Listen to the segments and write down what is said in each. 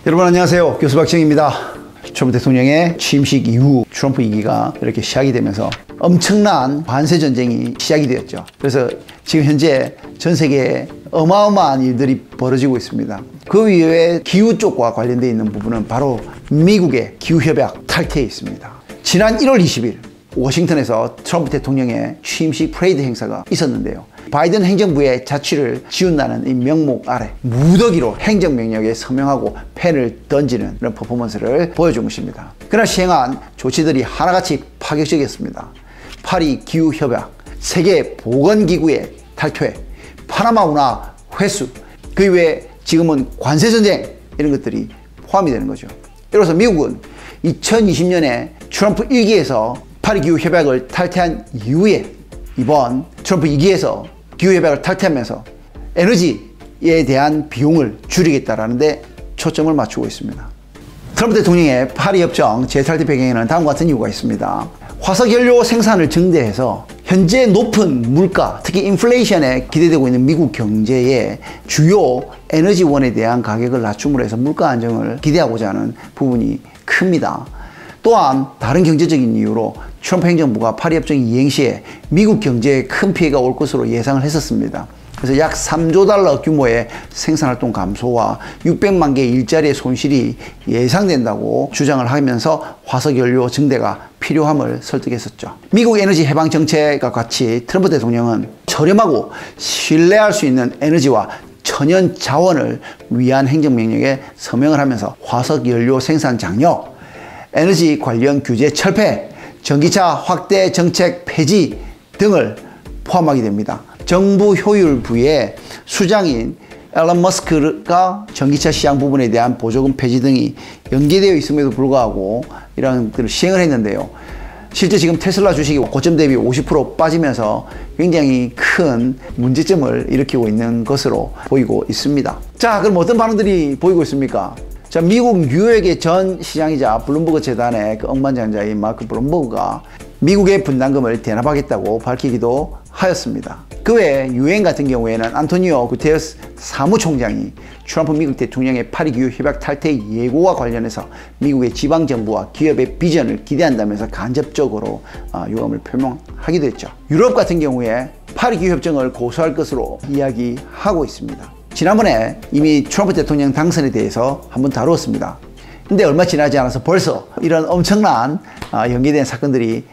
여러분 안녕하세요. 교수 박정희입니다. 트럼프 대통령의 취임식 이후 트럼프 임기가 이렇게 시작이 되면서 엄청난 관세 전쟁이 시작이 되었죠. 그래서 지금 현재 전 세계에 어마어마한 일들이 벌어지고 있습니다. 그 이외에 기후 쪽과 관련되어 있는 부분은 바로 미국의 기후협약 탈퇴에 있습니다. 지난 1월 20일 워싱턴에서 트럼프 대통령의 취임식 프레이드 행사가 있었는데요. 바이든 행정부의 자취를 지운다는 이 명목 아래 무더기로 행정명령에 서명하고 펜을 던지는 그런 퍼포먼스를 보여준 것입니다. 그러나 시행한 조치들이 하나같이 파격적이었습니다. 파리 기후협약, 세계보건기구의 탈퇴, 파나마 운하 회수, 그 이외에 지금은 관세전쟁 이런 것들이 포함이 되는 거죠. 이로써 미국은 2020년에 트럼프 1기에서 파리 기후협약을 탈퇴한 이후에 이번 트럼프 2기에서 기후협약을 탈퇴하면서 에너지에 대한 비용을 줄이겠다라는 데 초점을 맞추고 있습니다. 트럼프 대통령의 파리협정 재탈퇴 배경에는 다음과 같은 이유가 있습니다. 화석연료 생산을 증대해서 현재 높은 물가, 특히 인플레이션에 기대되고 있는 미국 경제의 주요 에너지원에 대한 가격을 낮춤으로 해서 물가 안정을 기대하고자 하는 부분이 큽니다. 또한 다른 경제적인 이유로 트럼프 행정부가 파리협정 이행 시에 미국 경제에 큰 피해가 올 것으로 예상을 했었습니다. 그래서 약 3조 달러 규모의 생산활동 감소와 600만 개의 일자리의 손실이 예상된다고 주장을 하면서 화석연료 증대가 필요함을 설득했었죠. 미국 에너지 해방 정책과 같이 트럼프 대통령은 저렴하고 신뢰할 수 있는 에너지와 천연 자원을 위한 행정명령에 서명을 하면서 화석연료 생산 장려, 에너지 관련 규제 철폐, 전기차 확대 정책 폐지 등을 포함하게 됩니다. 정부 효율부의 수장인 앨런 머스크가 전기차 시장 부분에 대한 보조금 폐지 등이 연계되어 있음에도 불구하고 이런 것들을 시행을 했는데요. 실제 지금 테슬라 주식이 고점 대비 50% 빠지면서 굉장히 큰 문제점을 일으키고 있는 것으로 보이고 있습니다. 자, 그럼 어떤 반응들이 보이고 있습니까? 자, 미국 뉴욕의 전 시장이자 블룸버그 재단의 그 억만장자인 마크 블룸버그가 미국의 분담금을 대납하겠다고 밝히기도 하였습니다. 그 외에 유엔 같은 경우에는 안토니오 구테레스 사무총장이 트럼프 미국 대통령의 파리 기후 협약 탈퇴 예고와 관련해서 미국의 지방정부와 기업의 비전을 기대한다면서 간접적으로 유감을 표명하기도 했죠. 유럽 같은 경우에 파리 기후 협정을 고수할 것으로 이야기하고 있습니다. 지난번에 이미 트럼프 대통령 당선에 대해서 한번 다루었습니다. 근데 얼마 지나지 않아서 벌써 이런 엄청난 연계된 사건들이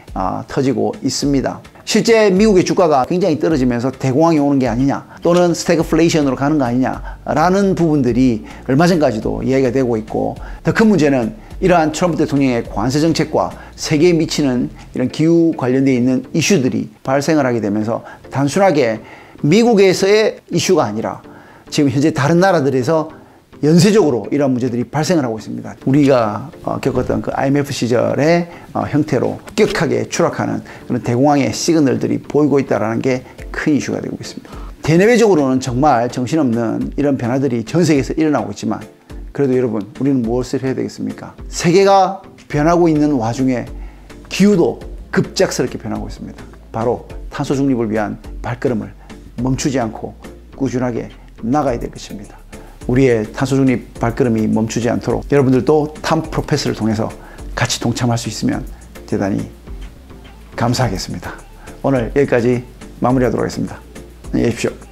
터지고 있습니다. 실제 미국의 주가가 굉장히 떨어지면서 대공황이 오는 게 아니냐, 또는 스태그플레이션으로 가는 거 아니냐라는 부분들이 얼마 전까지도 이야기가 되고 있고, 더 큰 문제는 이러한 트럼프 대통령의 관세 정책과 세계에 미치는 이런 기후 관련되어 있는 이슈들이 발생을 하게 되면서 단순하게 미국에서의 이슈가 아니라 지금 현재 다른 나라들에서 연쇄적으로 이러한 문제들이 발생을 하고 있습니다. 우리가 겪었던 그 IMF 시절의 형태로 급격하게 추락하는 그런 대공황의 시그널들이 보이고 있다는 게 큰 이슈가 되고 있습니다. 대내외적으로는 정말 정신없는 이런 변화들이 전 세계에서 일어나고 있지만, 그래도 여러분, 우리는 무엇을 해야 되겠습니까? 세계가 변하고 있는 와중에 기후도 급작스럽게 변하고 있습니다. 바로 탄소 중립을 위한 발걸음을 멈추지 않고 꾸준하게 나가야 될 것입니다. 우리의 탄소 중립 발걸음이 멈추지 않도록 여러분들도 탐 프로페스를 통해서 같이 동참할 수 있으면 대단히 감사하겠습니다. 오늘 여기까지 마무리하도록 하겠습니다. 안녕히 계십시오.